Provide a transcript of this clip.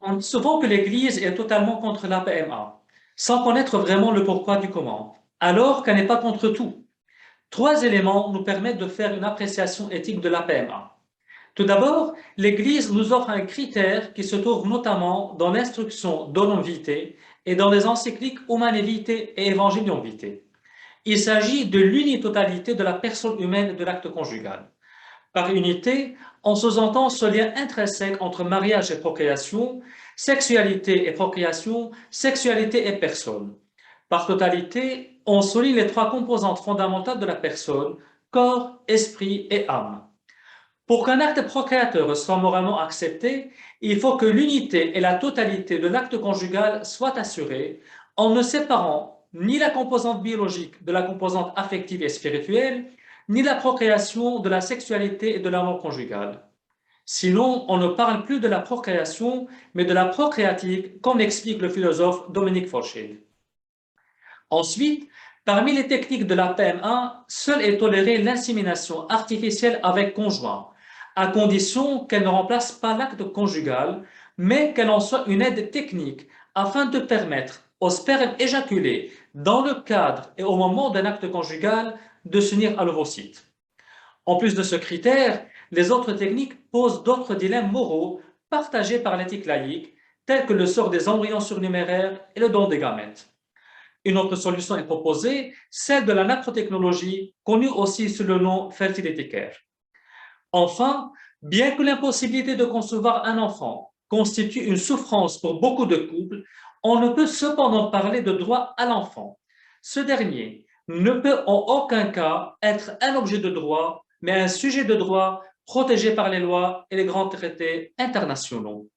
On dit souvent que l'Église est totalement contre la PMA, sans connaître vraiment le pourquoi du comment, alors qu'elle n'est pas contre tout. Trois éléments nous permettent de faire une appréciation éthique de la PMA. Tout d'abord, l'Église nous offre un critère qui se trouve notamment dans l'instruction Donum Vitae et dans les encycliques Humanae Vitae et Evangelium Vitae. Il s'agit de l'unitotalité de la personne humaine et de l'acte conjugal. Par unité, on sous-entend ce lien intrinsèque entre mariage et procréation, sexualité et procréation, sexualité et personne. Par totalité, on souligne les trois composantes fondamentales de la personne, corps, esprit et âme. Pour qu'un acte procréateur soit moralement accepté, il faut que l'unité et la totalité de l'acte conjugal soient assurées en ne séparant ni la composante biologique de la composante affective et spirituelle, ni la procréation de la sexualité et de l'amour conjugal. Sinon, on ne parle plus de la procréation, mais de la procréatique, comme l'explique le philosophe Dominique Forchel. Ensuite, parmi les techniques de la PMA, seule est tolérée l'insémination artificielle avec conjoint, à condition qu'elle ne remplace pas l'acte conjugal, mais qu'elle en soit une aide technique afin de permettre au sperme éjaculé dans le cadre et au moment d'un acte conjugal de s'unir à l'ovocyte. En plus de ce critère, les autres techniques posent d'autres dilemmes moraux partagés par l'éthique laïque, tels que le sort des embryons surnuméraires et le don des gamètes. Une autre solution est proposée, celle de la naprotechnologie, connue aussi sous le nom fertility care. Enfin, bien que l'impossibilité de concevoir un enfant constitue une souffrance pour beaucoup de couples, on ne peut cependant parler de droit à l'enfant. Ce dernier ne peut en aucun cas être un objet de droit, mais un sujet de droit protégé par les lois et les grands traités internationaux.